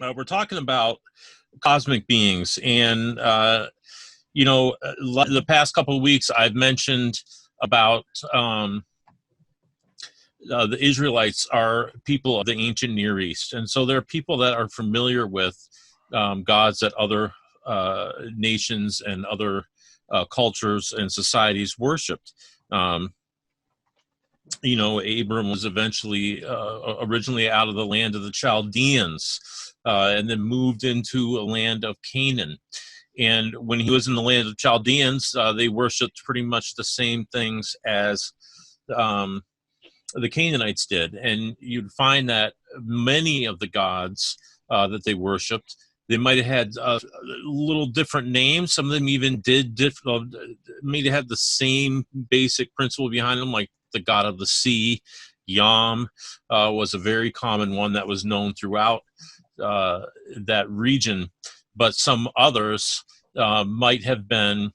We're talking about cosmic beings, and the past couple of weeks I've mentioned about the Israelites are people of the ancient Near East, and so they're people that are familiar with gods that other nations and other cultures and societies worshipped. Um, Abram was eventually originally out of the land of the Chaldeans, and then moved into a land of Canaan. And when he was in the land of Chaldeans, they worshipped pretty much the same things as um, the Canaanites did. And you'd find that many of the gods that they worshipped, they might have had little different names. Some of them even may have had the same basic principle behind them, like the god of the sea. Yam was a very common one that was known throughout that region, but some others might have been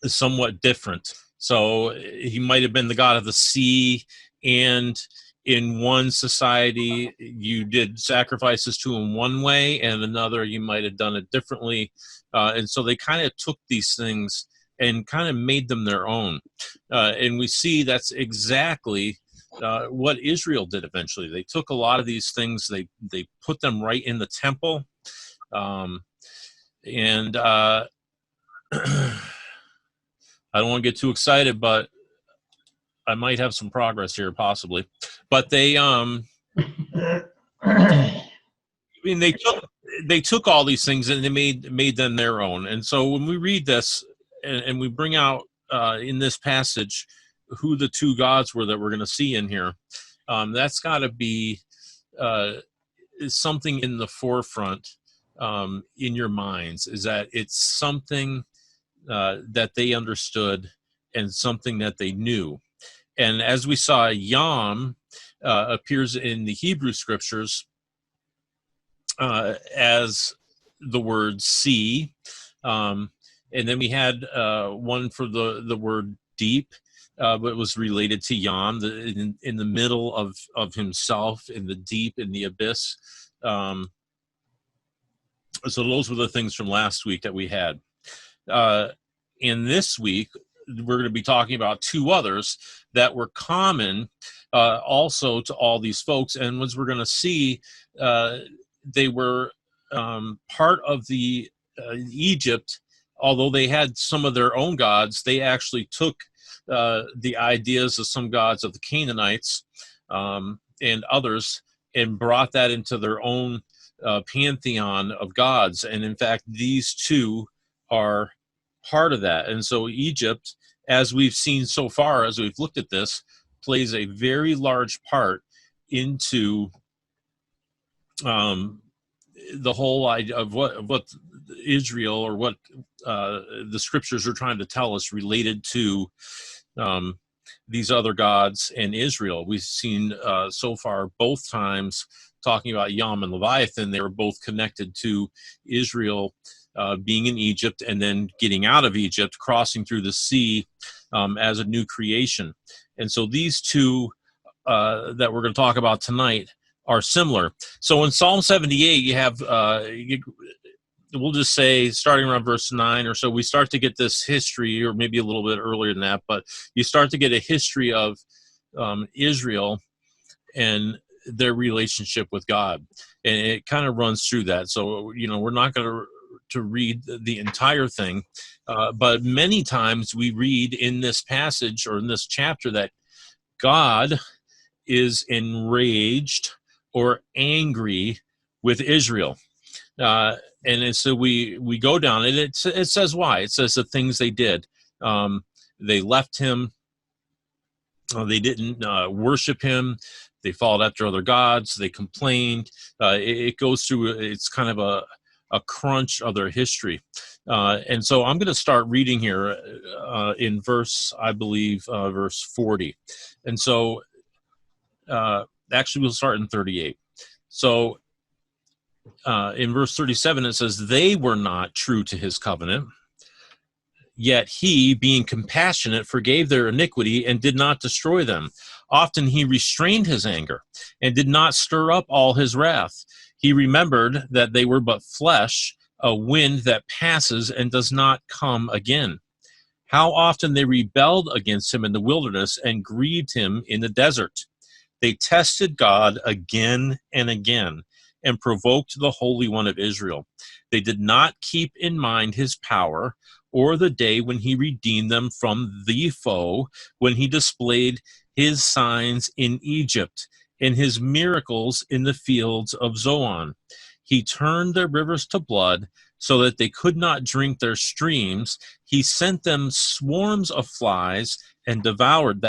somewhat different. So he might have been the god of the sea, and in one society you did sacrifices to him one way, and another you might have done it differently. And so they kind of took these things and kind of made them their own. And we see that's exactly what Israel did eventually. They took a lot of these things, they put them right in the temple. And I don't want to get too excited, but I might have some progress here, possibly. But they took all these things and they made them their own. And so when we read this and we bring out in this passage who the two gods were that we're going to see in here, that's got to be something in the forefront in your minds. Is that it's something that they understood and something that they knew. And as we saw, Yam appears in the Hebrew scriptures as the word sea. And then we had one for the word deep, but it was related to Yam, in the middle of himself, in the deep, in the abyss. So those were the things from last week that we had. In this week, we're going to be talking about two others that were common also to all these folks. And as we're going to see, they were part of the Egypt. Although they had some of their own gods, they actually took the ideas of some gods of the Canaanites and others and brought that into their own pantheon of gods. And in fact, these two are part of that. And so Egypt, as we've seen so far, as we've looked at this, plays a very large part into the whole idea of what Israel, or what the scriptures are trying to tell us related to these other gods and Israel. We've seen so far both times talking about Yam and Leviathan. They were both connected to Israel being in Egypt and then getting out of Egypt, crossing through the sea as a new creation. And so these two that we're going to talk about tonight are similar. So in Psalm 78, you have, we'll just say, starting around verse 9 or so, we start to get this history, or maybe a little bit earlier than that, but you start to get a history of Israel and their relationship with God. And it kind of runs through that. So, we're not going to read the entire thing, but many times we read in this passage or in this chapter that God is enraged or angry with Israel. And so we go down, and it says why. It says the things they did. They left him. They didn't worship him. They followed after other gods. They complained. It goes through, it's kind of a crunch of their history. And so I'm going to start reading here in verse 40. And so actually we'll start in 38. So in verse 37, it says, they were not true to his covenant, yet he, being compassionate, forgave their iniquity and did not destroy them. Often he restrained his anger and did not stir up all his wrath. He remembered that they were but flesh, a wind that passes and does not come again. How often they rebelled against him in the wilderness and grieved him in the desert. They tested God again and again and provoked the Holy One of Israel. They did not keep in mind his power or the day when he redeemed them from the foe, when he displayed his signs in Egypt and his miracles in the fields of Zoan. He turned their rivers to blood so that they could not drink their streams. He sent them swarms of flies and devoured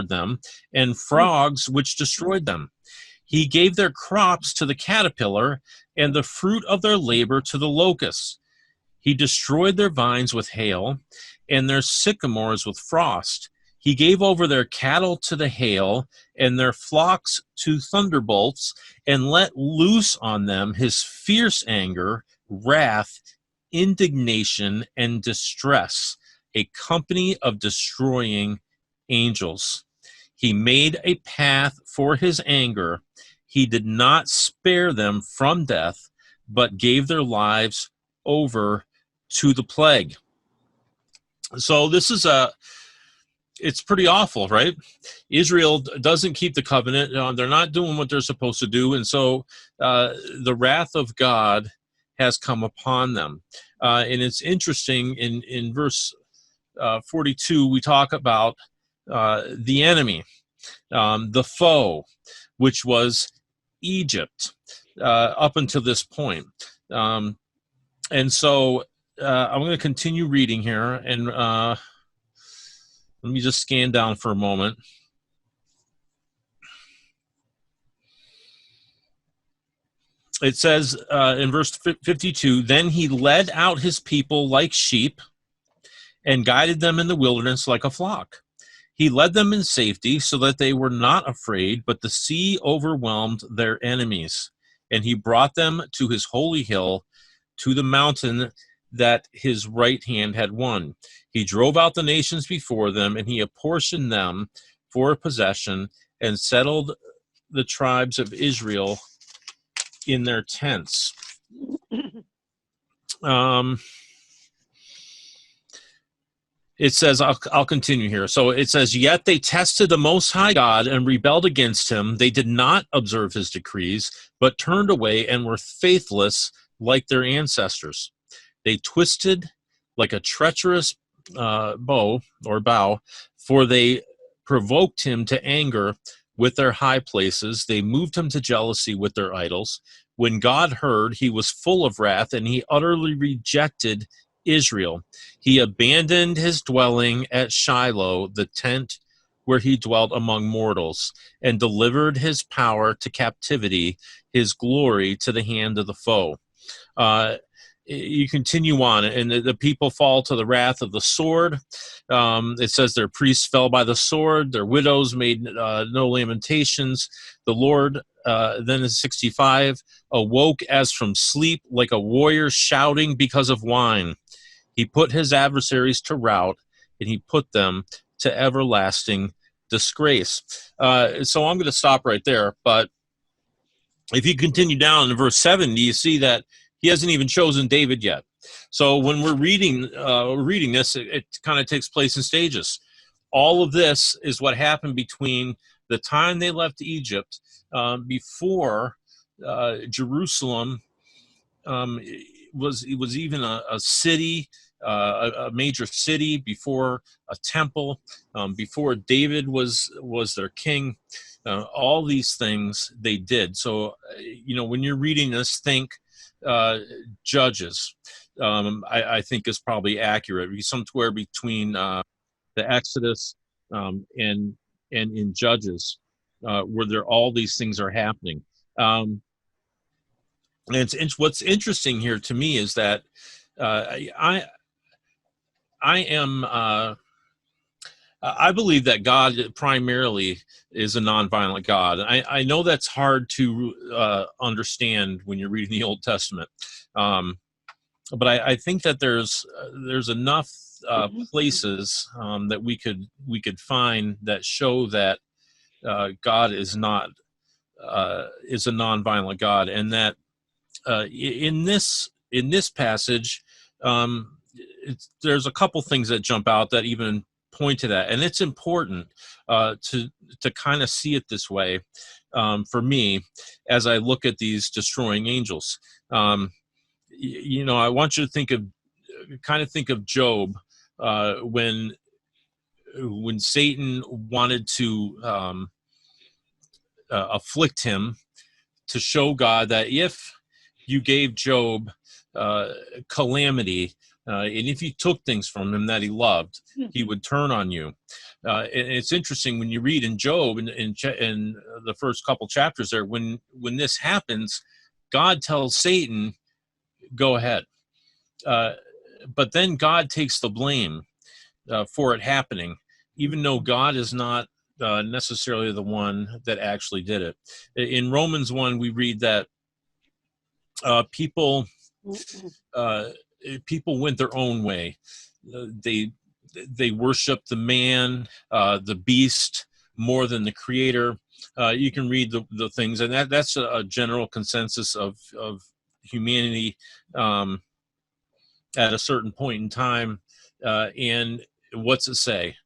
them, and frogs which destroyed them. He gave their crops to the caterpillar and the fruit of their labor to the locust. He destroyed their vines with hail and their sycamores with frost. He gave over their cattle to the hail and their flocks to thunderbolts, and let loose on them his fierce anger, wrath, indignation, and distress, a company of destroying angels. He made a path for his anger. He did not spare them from death, but gave their lives over to the plague. So this is it's pretty awful, right? Israel doesn't keep the covenant. They're not doing what they're supposed to do. And so the wrath of God has come upon them. And it's interesting, in verse 42, we talk about the enemy, the foe, which was Egypt up until this point. And so I'm going to continue reading here, and let me just scan down for a moment. It says in verse 52, then he led out his people like sheep and guided them in the wilderness like a flock. He led them in safety so that they were not afraid, but the sea overwhelmed their enemies. And he brought them to his holy hill, to the mountain that his right hand had won. He drove out the nations before them, and he apportioned them for a possession and settled the tribes of Israel in their tents. It says, I'll continue here. So it says, yet they tested the Most High God and rebelled against him. They did not observe his decrees, but turned away and were faithless like their ancestors. They twisted like a treacherous bow, for they provoked him to anger with their high places. They moved him to jealousy with their idols. When God heard, he was full of wrath, and he utterly rejected Israel. He abandoned his dwelling at Shiloh, the tent where he dwelt among mortals, and delivered his power to captivity, his glory to the hand of the foe. You continue on, and the people fall to the wrath of the sword. It says their priests fell by the sword, their widows made no lamentations. The Lord, then in 65, awoke as from sleep like a warrior shouting because of wine. He put his adversaries to rout, and he put them to everlasting disgrace. So I'm going to stop right there, but if you continue down in verse 7, you see that he hasn't even chosen David yet. So when we're reading this, it kind of takes place in stages. All of this is what happened between the time they left Egypt, before Jerusalem was even a city, a major city, before a temple, before David was their king. All these things they did. So, when you're reading this, think Judges. I think is probably accurate. Somewhere between the Exodus and in Judges, where all these things are happening. And what's interesting here to me is that I believe that God primarily is a nonviolent God. I know that's hard to understand when you're reading the Old Testament, but I think that there's enough places that we could find that show that God is a nonviolent God, and that in this passage, there's a couple things that jump out that even point to that, and it's important to kind of see it this way for me as I look at these destroying angels. I want you to think of Job when Satan wanted to afflict him, to show God that if you gave Job calamity, and if you took things from him that he loved, he would turn on you. And it's interesting when you read in Job in the first couple chapters there, when this happens, God tells Satan, go ahead. But then God takes the blame for it happening, even though God is not necessarily the one that actually did it. In Romans 1, we read that people went their own way. They worshiped the man, the beast, more than the creator. You can read the things, and that's a general consensus of humanity at a certain point in time. And what's it say?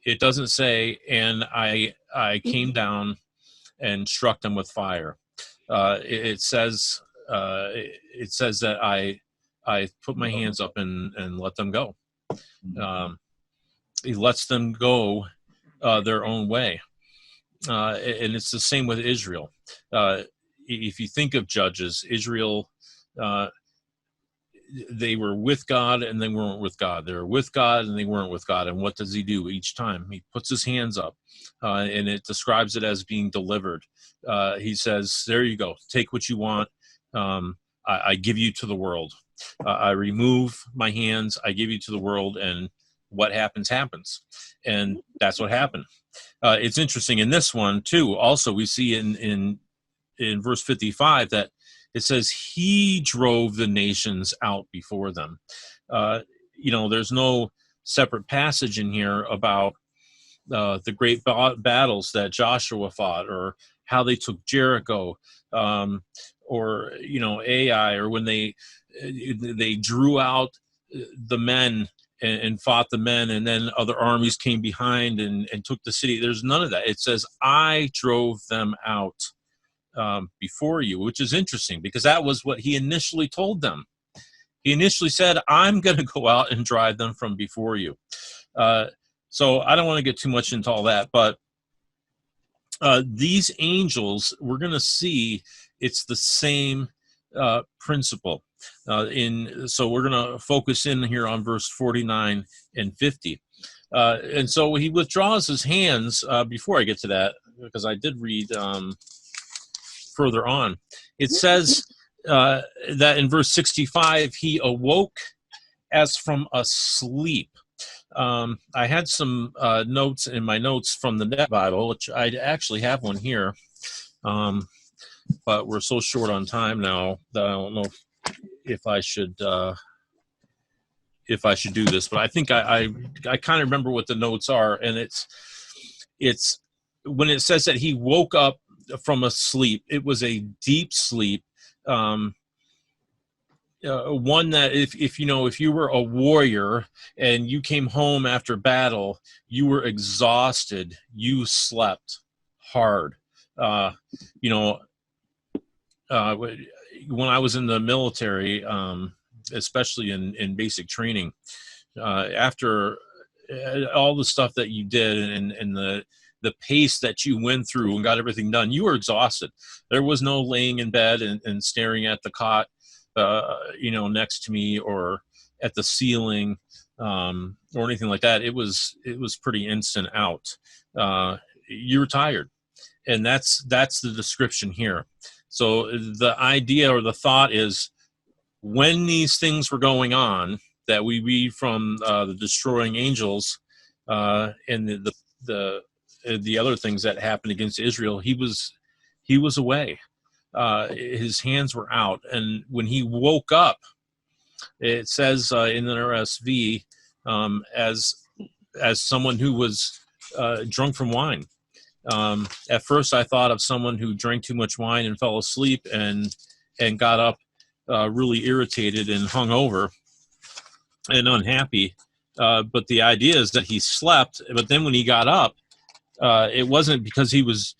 It doesn't say, and I came down and struck them with fire. It says that I put my hands up and let them go. He lets them go their own way. And it's the same with Israel. If you think of Judges, Israel, they were with God and they weren't with God. They were with God and they weren't with God. And what does he do each time? He puts his hands up, and it describes it as being delivered. He says, there you go. Take what you want. I give you to the world. I remove my hands. I give you to the world. And what happens, happens. And that's what happened. It's interesting in this one, too. Also, we see in verse 55 that it says he drove the nations out before them. There's no separate passage in here about the great battles that Joshua fought, or how they took Jericho, or Ai, or when they drew out the men and fought the men, and then other armies came behind and took the city. There's none of that. It says I drove them out before you, which is interesting because that was what he initially told them. He initially said, I'm going to go out and drive them from before you. So I don't want to get too much into all that, but these angels, we're going to see it's the same principle. So we're going to focus in here on verse 49 and 50. And so he withdraws his hands. Before I get to that, because I did read further on, it says that in verse 65, he awoke as from a sleep. I had some notes in my notes from the Net Bible, which I actually have one here, but we're so short on time now that I don't know if I should do this. But I think I kind of remember what the notes are, and it's when it says that he woke up from a sleep. It was a deep sleep. One that if you were a warrior and you came home after battle, you were exhausted, you slept hard. When I was in the military, especially in basic training, after all the stuff that you did and the pace that you went through and got everything done, you were exhausted. There was no laying in bed and staring at the cot next to me or at the ceiling or anything like that. It was pretty instant out. You were tired, and that's the description here. So the idea or the thought is, when these things were going on that we read from the destroying angels and the other things that happened against Israel, he was away. His hands were out, and when he woke up, it says in the RSV as someone who was drunk from wine. At first, I thought of someone who drank too much wine and fell asleep, and and got up really irritated and hungover and unhappy. But the idea is that he slept, but then when he got up, it wasn't because he was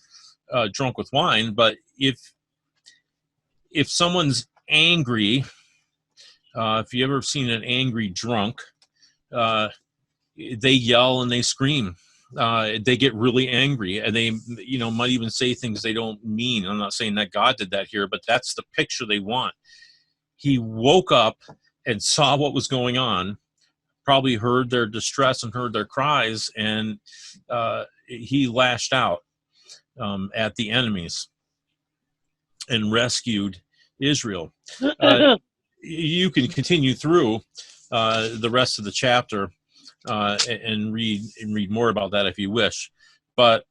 drunk with wine, but if someone's angry, if you ever seen an angry drunk, they yell and they scream. They get really angry, and they, might even say things they don't mean. I'm not saying that God did that here, but that's the picture they want. He woke up and saw what was going on, probably heard their distress and heard their cries, and he lashed out at the enemies and rescued Israel. You can continue through the rest of the chapter and read more about that if you wish. But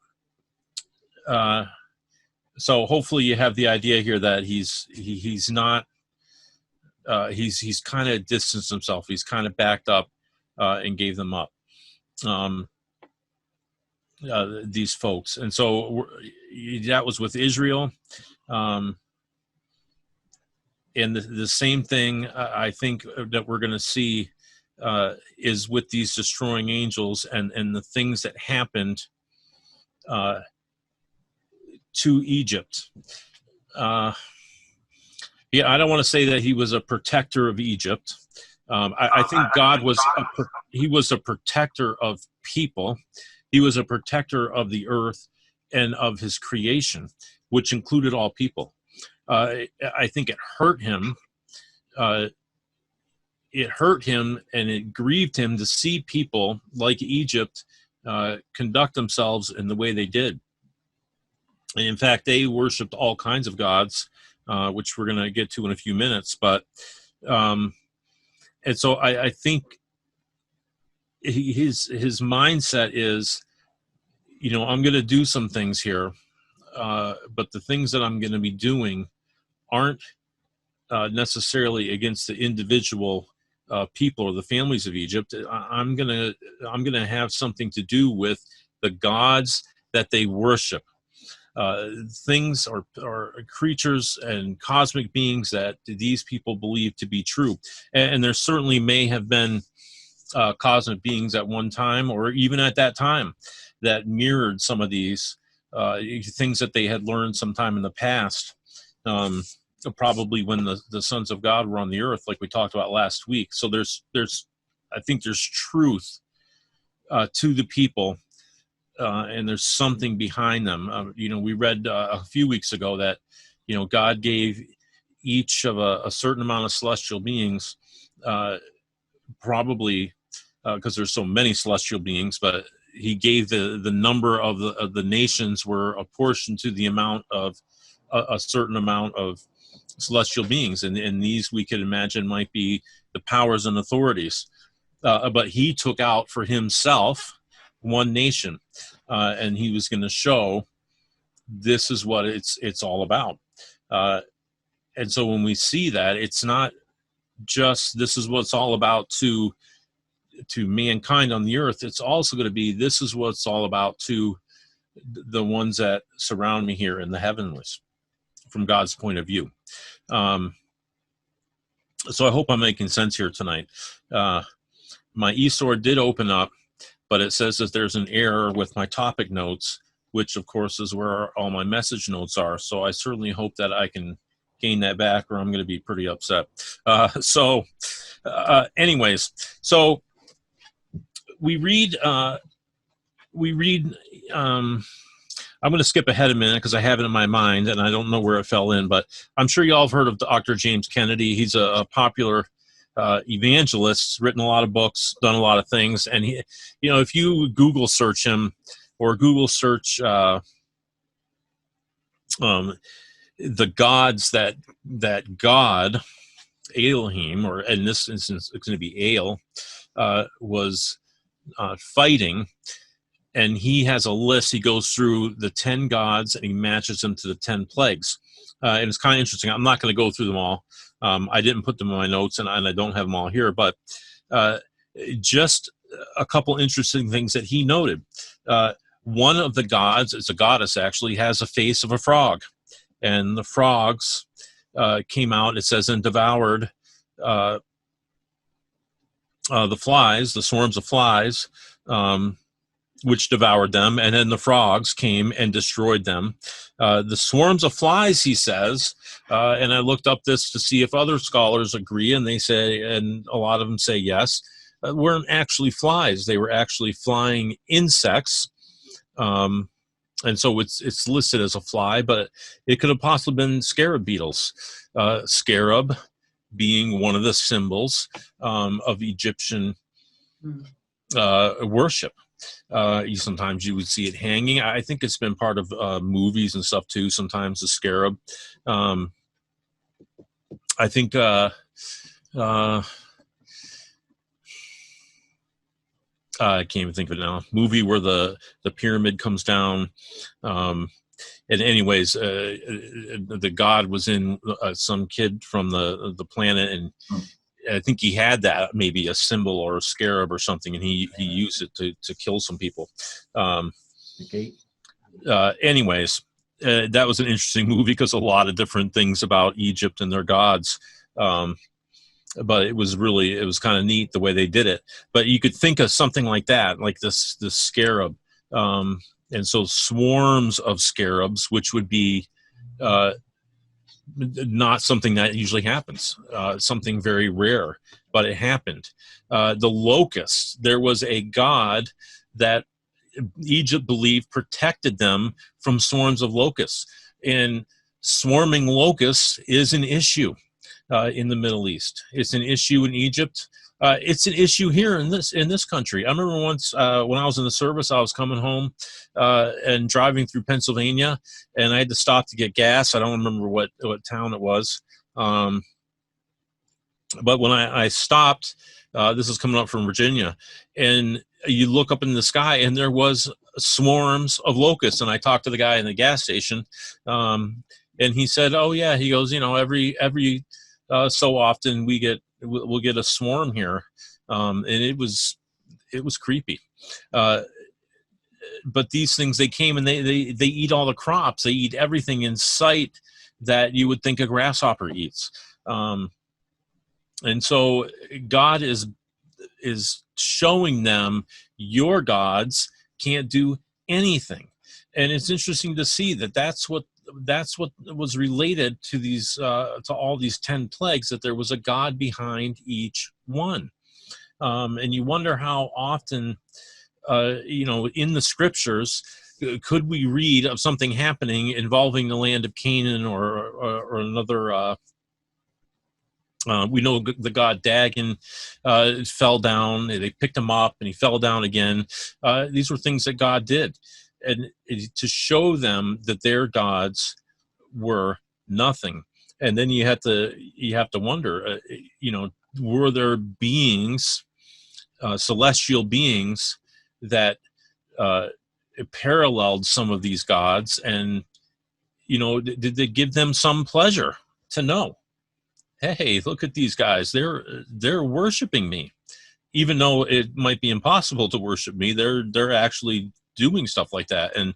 so hopefully you have the idea here that he's not he's kind of distanced himself. He's kind of backed up and gave them up. These folks, and so that was with Israel. And the same thing I think that we're going to see is with these destroying angels and the things that happened to Egypt. I don't want to say that he was a protector of Egypt. I think God was he was a protector of people. He was a protector of the earth and of his creation, which included all people. I think it hurt him. It hurt him and it grieved him to see people like Egypt conduct themselves in the way they did. And in fact, they worshipped all kinds of gods, which we're going to get to in a few minutes. But and so I think his mindset is, I'm going to do some things here, but the things that I'm going to be doing aren't necessarily against the individual people or the families of Egypt. I'm gonna have something to do with the gods that they worship, things or creatures and cosmic beings that these people believe to be true. And there certainly may have been cosmic beings at one time, or even at that time, that mirrored some of these things that they had learned sometime in the past. Probably when the sons of God were on the earth, like we talked about last week. So I think there's truth to the people, and there's something behind them. We read a few weeks ago that, God gave each of a certain amount of celestial beings, probably because there's so many celestial beings, but he gave the number of the nations were apportioned to the amount of a certain amount of celestial beings, and these we could imagine might be the powers and authorities, but he took out for himself one nation, and he was going to show this is what it's all about. And so when we see that, it's not just this is what it's all about to mankind on the earth. It's also going to be this is what it's all about to the ones that surround me here in the heavenlies, from God's point of view. So I hope I'm making sense here tonight. My eSword did open up, but it says that there's an error with my topic notes, which of course is where all my message notes are. So I certainly hope that I can gain that back, or I'm going to be pretty upset. Anyways, so we read, I'm going to skip ahead a minute because I have it in my mind and I don't know where it fell in, but I'm sure you all have heard of Dr. James Kennedy. He's a popular evangelist, written a lot of books, done a lot of things. And he, if you Google search him or Google search the gods that God, Elohim, or in this instance, it's going to be El, was fighting. And he has a list. He goes through the 10 gods and he matches them to the 10 plagues. And it's kind of interesting. I'm not going to go through them all. I didn't put them in my notes, and I don't have them all here. But just a couple interesting things that he noted. One of the gods, it's a goddess actually, has a face of a frog. And the frogs came out. It says, and devoured the flies, the swarms of flies, which devoured them, and then the frogs came and destroyed them. The swarms of flies, he says, and I looked up this to see if other scholars agree, and they say, and a lot of them say yes, weren't actually flies. They were actually flying insects. And so it's listed as a fly, but it could have possibly been scarab beetles. Scarab being one of the symbols of Egyptian worship. Sometimes you would see it hanging. I think it's been part of movies and stuff too. Sometimes the scarab. I think I can't even think of it now. Movie where the pyramid comes down. And anyways, the god was in some kid from the planet, and I think he had that, maybe a symbol or a scarab or something, and he used it to kill some people. Anyways, that was an interesting movie because a lot of different things about Egypt and their gods. But it was kind of neat the way they did it. But you could think of something like that, like this scarab. And so swarms of scarabs, which would be not something that usually happens, something very rare, but it happened. The locusts, there was a god that Egypt believed protected them from swarms of locusts. And swarming locusts is an issue in the Middle East. It's an issue in Egypt. It's an issue here in this country. I remember once when I was in the service, I was coming home and driving through Pennsylvania, and I had to stop to get gas. I don't remember what town it was, but when I stopped, this is coming up from Virginia, and you look up in the sky, and there was swarms of locusts. And I talked to the guy in the gas station, and he said, "Oh yeah," he goes, every so often we'll get a swarm here, and it was creepy. But these things, they came and they eat all the crops. They eat everything in sight that you would think a grasshopper eats. And so God is showing them your gods can't do anything. And it's interesting to see that's what was related to these to all these 10 plagues, that there was a god behind each one. And you wonder how often in the scriptures could we read of something happening involving the land of Canaan or another. We know the god Dagon fell down. They picked him up and he fell down again. These were things that God did, and to show them that their gods were nothing. And then you have to wonder, were there beings, celestial beings, that paralleled some of these gods, and did they give them some pleasure to know, hey, look at these guys, they're worshiping me, even though it might be impossible to worship me. They're actually doing stuff like that. And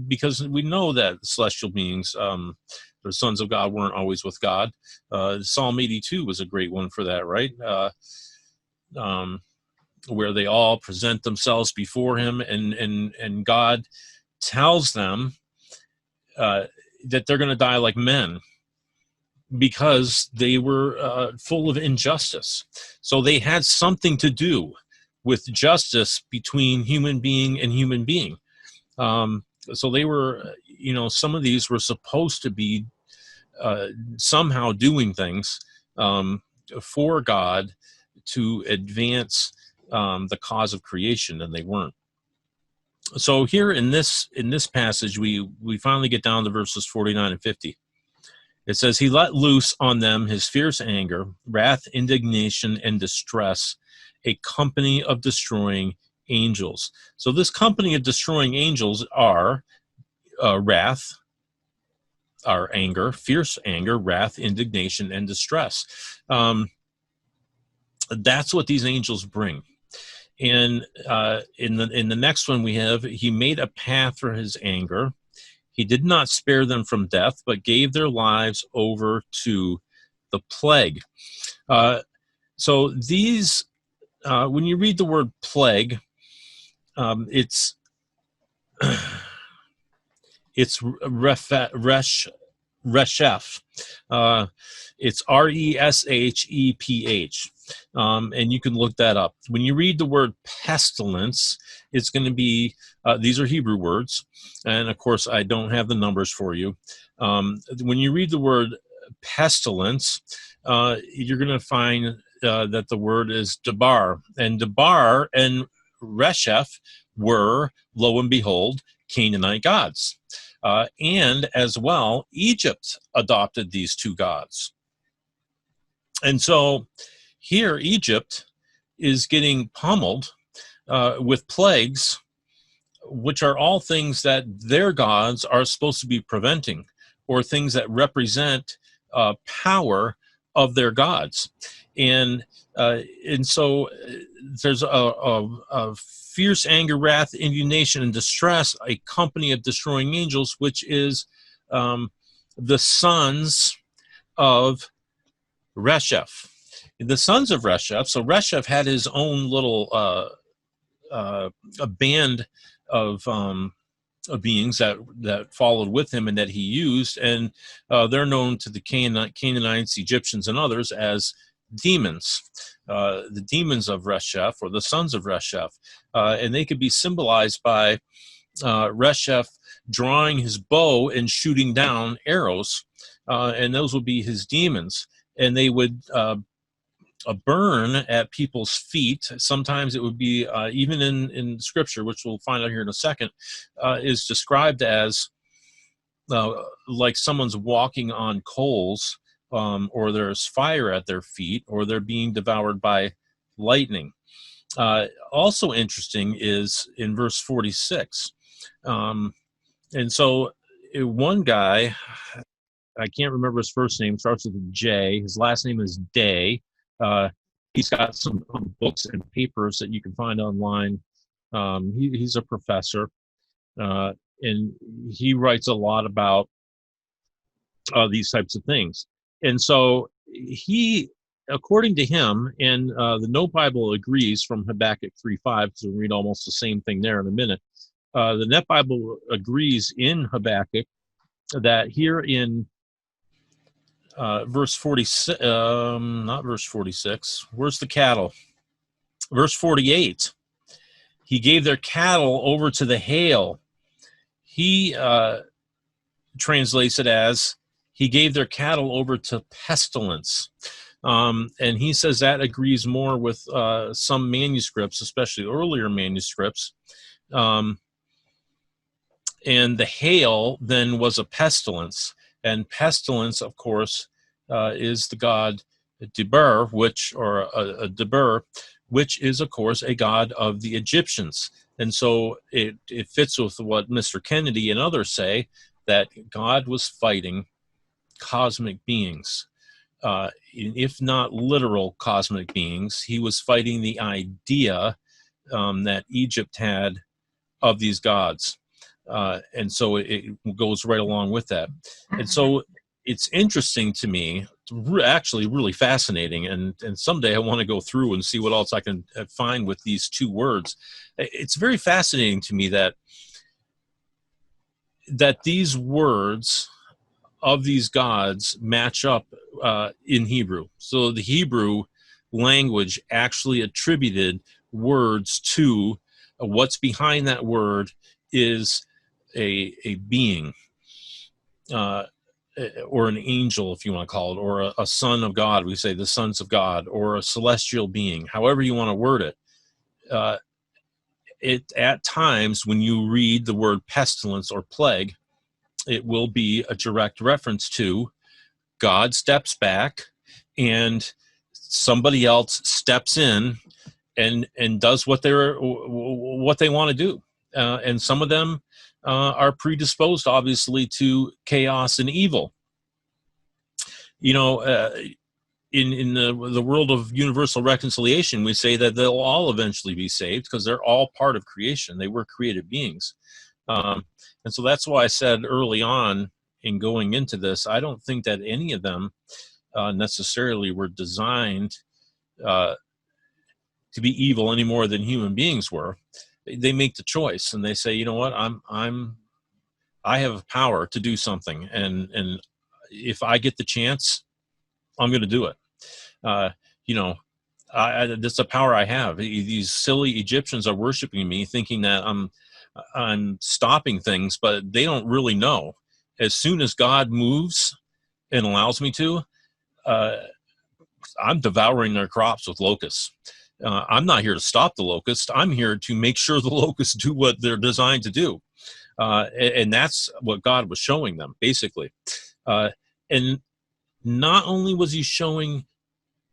because we know that celestial beings, the sons of God, weren't always with God. Psalm 82 was a great one for that, right? Where they all present themselves before him, and God tells them that they're going to die like men, because they were full of injustice. So they had something to do with justice between human being and human being. So they were, some of these were supposed to be somehow doing things for God to advance the cause of creation, and they weren't. So here in this passage, we finally get down to verses 49 and 50. It says, he let loose on them his fierce anger, wrath, indignation, and distress, a company of destroying angels. So this company of destroying angels are wrath, our anger, fierce anger, wrath, indignation, and distress. That's what these angels bring. And in the next one we have, he made a path for his anger. He did not spare them from death, but gave their lives over to the plague. So these, when you read the word plague, it's Resheph. It's Resheph. And you can look that up. When you read the word pestilence, it's going to be, these are Hebrew words. And of course, I don't have the numbers for you. When you read the word pestilence, you're going to find that the word is Debar. And Debar and Resheph were, lo and behold, Canaanite gods. And as well, Egypt adopted these two gods. And so here, Egypt is getting pummeled with plagues, which are all things that their gods are supposed to be preventing, or things that represent power of their gods. And so there's a fierce anger, wrath, indignation, and distress, a company of destroying angels, which is the sons of Resheph. The sons of Resheph, so Resheph had his own little a band of beings that followed with him and that he used, and they're known to the Canaanites, Egyptians, and others as demons, the demons of Resheph, or the sons of Resheph, and they could be symbolized by Resheph drawing his bow and shooting down arrows, and those would be his demons, and they would burn at people's feet. Sometimes it would be, even in Scripture, which we'll find out here in a second, is described as like someone's walking on coals, or there's fire at their feet, or they're being devoured by lightning. Also interesting is in verse 46. And so one guy, I can't remember his first name, starts with a J. His last name is Day. He's got some books and papers that you can find online. He's a professor, and he writes a lot about these types of things. And so he, according to him, and the No Bible agrees from Habakkuk 3:5, because we'll read almost the same thing there in a minute. The Net Bible agrees in Habakkuk that here in verse 46, not verse 46, where's the cattle? Verse 48, he gave their cattle over to the hail. He translates it as, he gave their cattle over to pestilence. And he says that agrees more with some manuscripts, especially earlier manuscripts. And the hail then was a pestilence. And pestilence, of course, is the god Debar, which is, of course, a god of the Egyptians. And so it fits with what Mr. Kennedy and others say, that God was fighting cosmic beings. If not literal cosmic beings, he was fighting the idea that Egypt had of these gods. And so it goes right along with that. And so it's interesting to me, actually really fascinating, and someday I want to go through and see what else I can find with these two words. It's very fascinating to me that these words of these gods match up in Hebrew. So the Hebrew language actually attributed words to what's behind that word is a being, or an angel, if you want to call it, or a son of God. We say the sons of God, or a celestial being, however you want to word it. It at times, when you read the word pestilence or plague, it will be a direct reference to God steps back and somebody else steps in and does what they want to do. And some of them are predisposed, obviously, to chaos and evil. You know, in the world of universal reconciliation, we say that they'll all eventually be saved because they're all part of creation. They were created beings. And so that's why I said early on in going into this, I don't think that any of them necessarily were designed to be evil any more than human beings were. They make the choice and they say, you know what, I have power to do something, and if I get the chance, I'm going to do it. You know, that's the power I have. These silly Egyptians are worshiping me, thinking that I'm stopping things, but they don't really know. As soon as God moves and allows me to, I'm devouring their crops with locusts. I'm not here to stop the locusts. I'm here to make sure the locusts do what they're designed to do. And that's what God was showing them, basically. And not only was he showing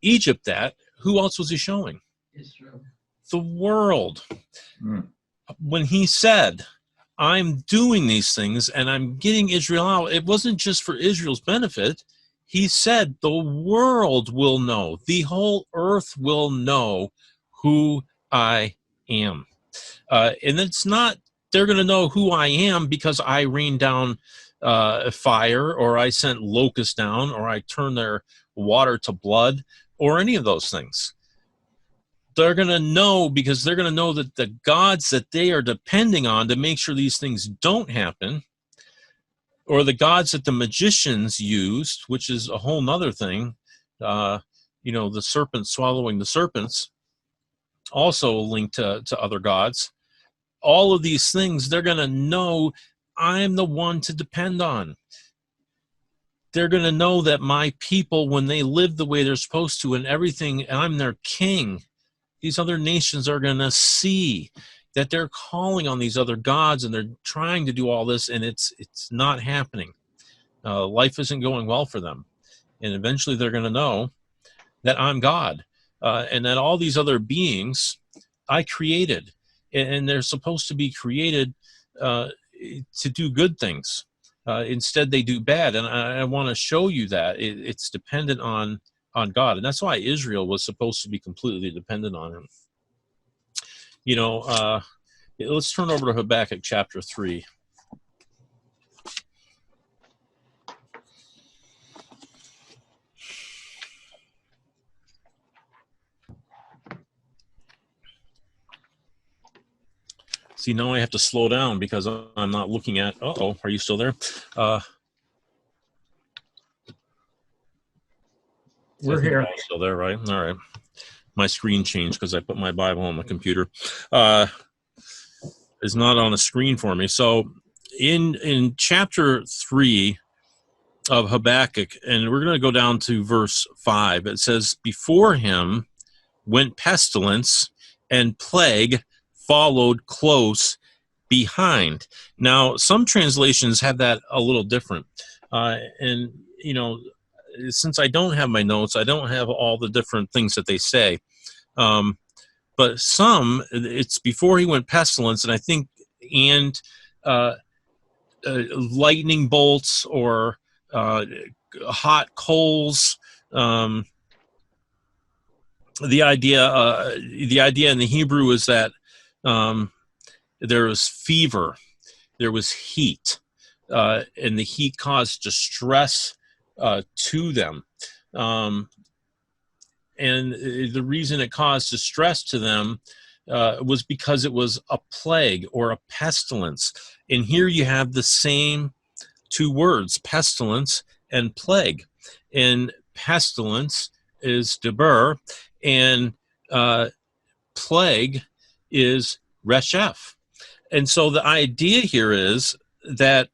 Egypt that, who else was he showing? Israel. The world. When he said, I'm doing these things and I'm getting Israel out, it wasn't just for Israel's benefit. He said the world will know, the whole earth will know who I am. And it's not, they're going to know who I am because I rained down fire, or I sent locusts down, or I turned their water to blood, or any of those things. They're going to know because they're going to know that the gods that they are depending on to make sure these things don't happen, or the gods that the magicians used, which is a whole nother thing, the serpent swallowing the serpents, also linked to other gods. All of these things, they're going to know I'm the one to depend on. They're going to know that my people, when they live the way they're supposed to and everything, and I'm their king, these other nations are going to see that they're calling on these other gods and they're trying to do all this, and it's not happening. Life isn't going well for them. And eventually they're going to know that I'm God, and that all these other beings I created, and they're supposed to be created to do good things. Instead, they do bad. And I want to show you that it's dependent on God. And that's why Israel was supposed to be completely dependent on him. Let's turn over to Habakkuk chapter 3. See, now I have to slow down because I'm not looking at... Uh-oh, are you still there? We're here. Still there, right? All right. My screen changed because I put my Bible on the computer. It's not on the screen for me. So in chapter 3 of Habakkuk, and we're going to go down to verse 5, it says, before him went pestilence, and plague followed close behind. Now, some translations have that a little different. Since I don't have my notes, I don't have all the different things that they say. But some, it's before he went pestilence, and I think, lightning bolts or hot coals. The idea in the Hebrew is that there was fever, there was heat, and the heat caused distress to them. And the reason it caused distress to them was because it was a plague or a pestilence. And here you have the same two words, pestilence and plague. And pestilence is deber, and plague is resheph. And so the idea here is that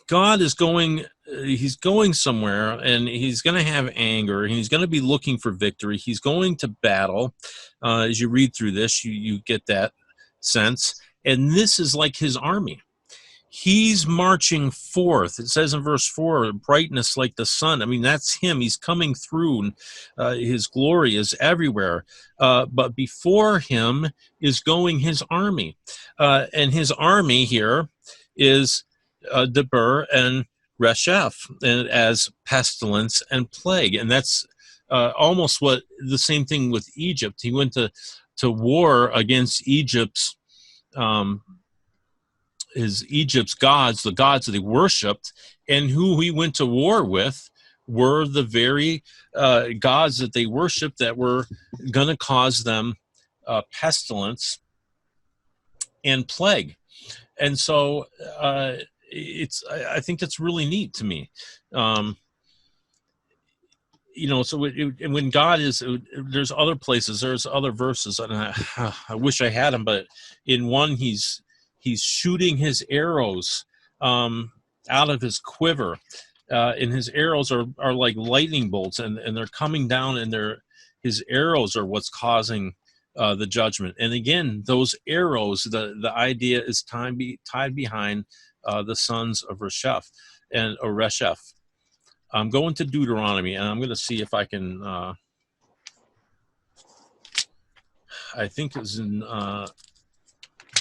God is he's going somewhere, and he's going to have anger, and he's going to be looking for victory. He's going to battle. As you read through this, you get that sense. And this is like his army. He's marching forth. It says in verse 4, brightness like the sun. I mean, that's him. He's coming through, and his glory is everywhere. But before him is going his army. And his army here is Deber and Resheph, and as pestilence and plague. And that's almost what the same thing with Egypt. He went to war against Egypt's Egypt's gods, the gods that they worshipped, and who he went to war with were the very gods that they worshipped that were going to cause them pestilence and plague. And so I think that's really neat to me. So when God is, there's other places, there's other verses, and I wish I had them, but in one he's shooting his arrows out of his quiver, and his arrows are like lightning bolts, and they're coming down, and his arrows are what's causing the judgment. And again, those arrows, the idea is tied behind the sons of Resheph and Resheph. I'm going to Deuteronomy, and I'm going to see if I can. I think it's in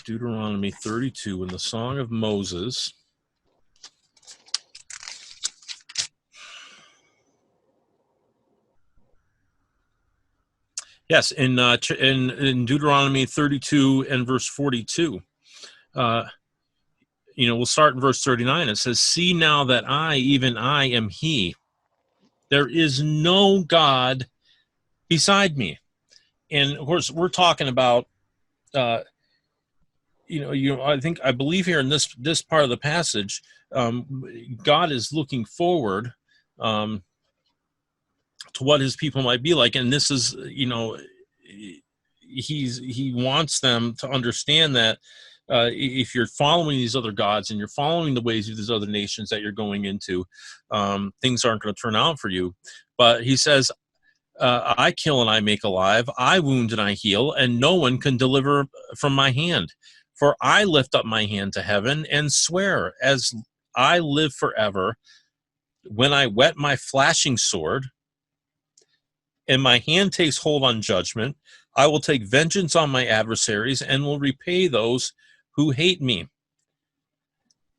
Deuteronomy 32 in the Song of Moses. Yes, in Deuteronomy 32 and verse 42. We'll start in verse 39. It says, "See now that I, even I, am He. There is no God beside me." And of course, we're talking about, I believe here in this part of the passage, God is looking forward to what His people might be like, and this is, He wants them to understand that. If you're following these other gods and you're following the ways of these other nations that you're going into, things aren't going to turn out for you. But he says, I kill and I make alive, I wound and I heal, and no one can deliver from my hand. For I lift up my hand to heaven and swear, as I live forever, when I whet my flashing sword, and my hand takes hold on judgment, I will take vengeance on my adversaries and will repay those who hate me.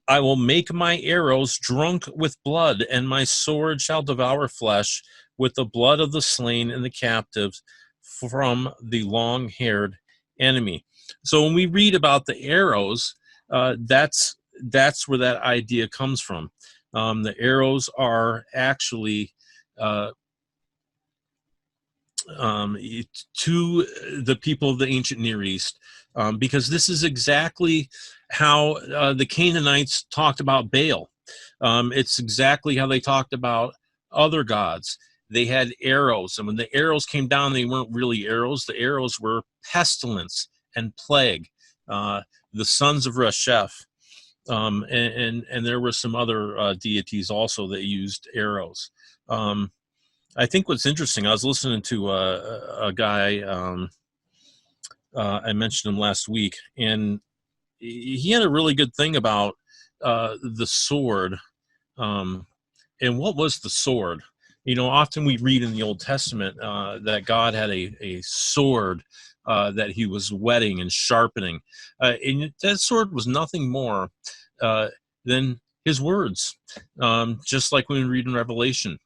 I will make my arrows drunk with blood, and my sword shall devour flesh with the blood of the slain and the captives from the long-haired enemy. So when we read about the arrows, that's where that idea comes from. The arrows are actually to the people of the ancient Near East, because this is exactly how the Canaanites talked about Baal. It's exactly how they talked about other gods. They had arrows, and when the arrows came down, they weren't really arrows. The arrows were pestilence and plague. The sons of Resheph, and there were some other deities also that used arrows. I think what's interesting, I was listening to a guy, I mentioned him last week, and he had a really good thing about the sword. And what was the sword? Often we read in the Old Testament that God had a sword that he was whetting and sharpening. And that sword was nothing more than his words, just like when we read in Revelation.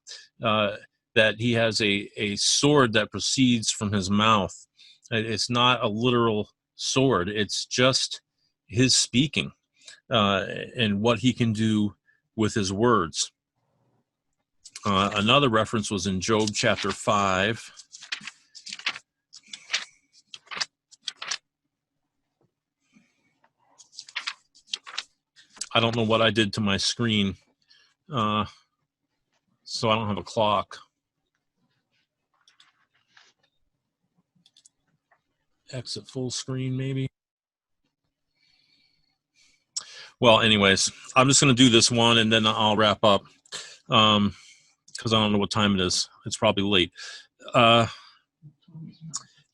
That he has a sword that proceeds from his mouth. It's not a literal sword. It's just his speaking and what he can do with his words. Another reference was in Job chapter 5. I don't know what I did to my screen, so I don't have a clock. Exit full screen, maybe. Well, anyways, I'm just going to do this one and then I'll wrap up because I don't know what time it is. It's probably late.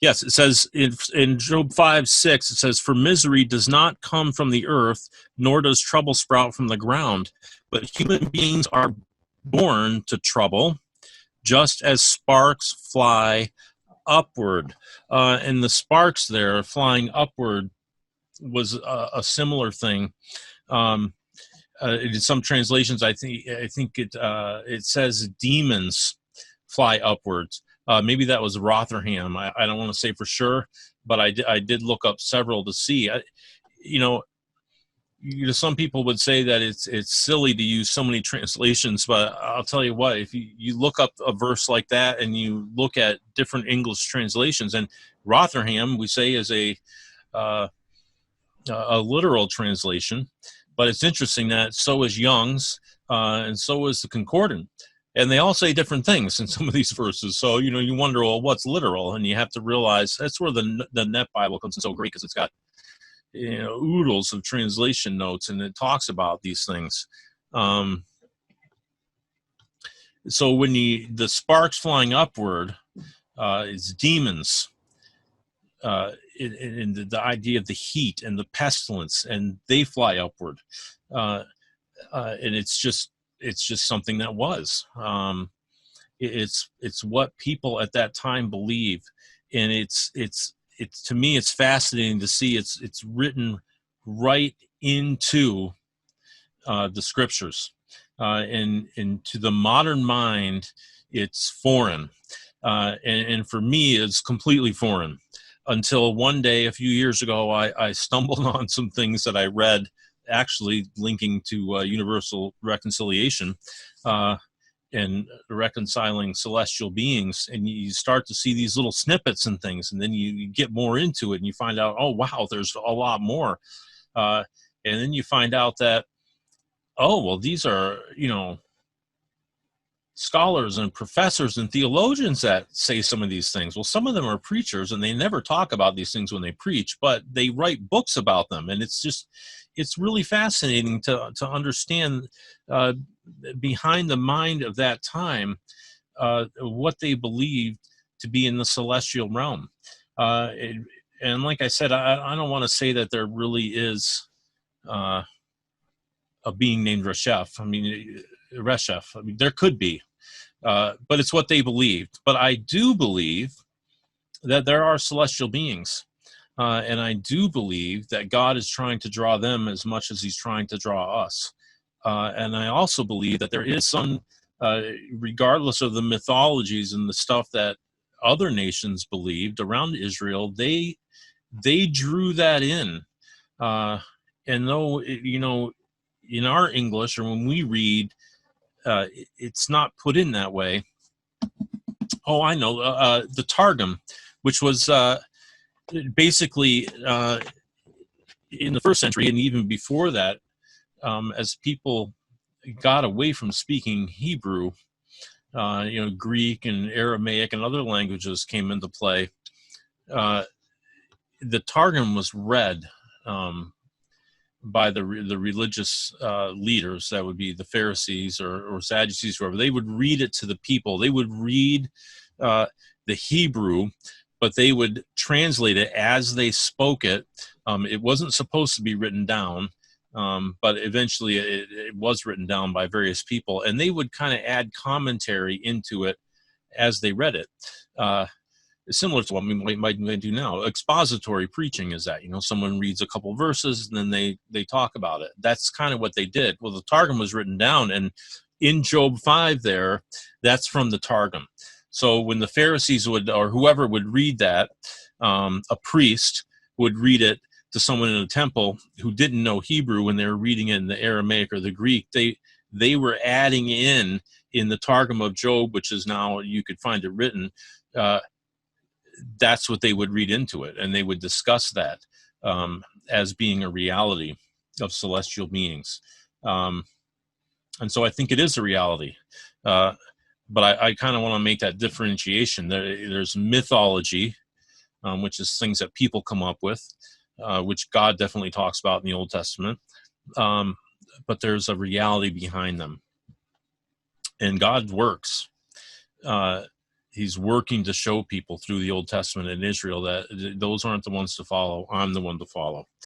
Yes, it says in Job 5:6, it says, "For misery does not come from the earth, nor does trouble sprout from the ground, but human beings are born to trouble, just as sparks fly upward." And the sparks there flying upward was a similar thing. In some translations, I think it says demons fly upwards. Maybe that was Rotherham. I don't want to say for sure, but I did look up several to see. some people would say that it's silly to use so many translations, but I'll tell you what, if you look up a verse like that and you look at different English translations, and Rotherham we say is a literal translation, but it's interesting that so is Young's, and so is the Concordant. And they all say different things in some of these verses. So, you wonder, well, what's literal? And you have to realize that's where the Net Bible comes in so great, because it's got, oodles of translation notes, and it talks about these things. So when the sparks flying upward, it's demons. In the idea of the heat and the pestilence, and they fly upward, and it's just something that was. It's what people at that time believe, and it's to me it's fascinating to see it's written right into the scriptures, and to the modern mind it's foreign, and for me it's completely foreign. Until one day, a few years ago, I stumbled on some things that I read, actually linking to universal reconciliation and reconciling celestial beings. And you start to see these little snippets and things, and then you get more into it, and you find out, oh, wow, there's a lot more. And then you find out that, oh, well, these are, scholars and professors and theologians that say some of these things. Well, some of them are preachers, and they never talk about these things when they preach, but they write books about them. And it's really fascinating to understand behind the mind of that time what they believed to be in the celestial realm. And like I said, I don't want to say that there really is a being named Resheph. There could be. But it's what they believed. But I do believe that there are celestial beings. And I do believe that God is trying to draw them as much as he's trying to draw us. And I also believe that there is some, regardless of the mythologies and the stuff that other nations believed around Israel, they drew that in. And though, in our English, or when we read, it's not put in that way. Oh, I know. The Targum, which was basically in the first century, and even before that, as people got away from speaking Hebrew, Greek and Aramaic and other languages came into play. The Targum was read by the religious leaders. That would be the Pharisees or Sadducees, whoever. They would read it to the people. They would read the Hebrew, but they would translate it as they spoke it. It wasn't supposed to be written down, but eventually it was written down by various people, and they would kind of add commentary into it as they read it. Similar to what we might do now. Expository preaching is that, someone reads a couple verses and then they talk about it. That's kind of what they did. Well, the Targum was written down, and in Job 5 there, that's from the Targum. So when the Pharisees or whoever would read that, a priest would read it to someone in a temple who didn't know Hebrew when they were reading it in the Aramaic or the Greek, they were adding in the Targum of Job, which is now, you could find it written, that's what they would read into it, and they would discuss that as being a reality of celestial beings. And so I think it is a reality. But I kind of want to make that differentiation. There's mythology, which is things that people come up with, which God definitely talks about in the Old Testament. But there's a reality behind them. And God works. He's working to show people through the Old Testament in Israel that those aren't the ones to follow. I'm the one to follow.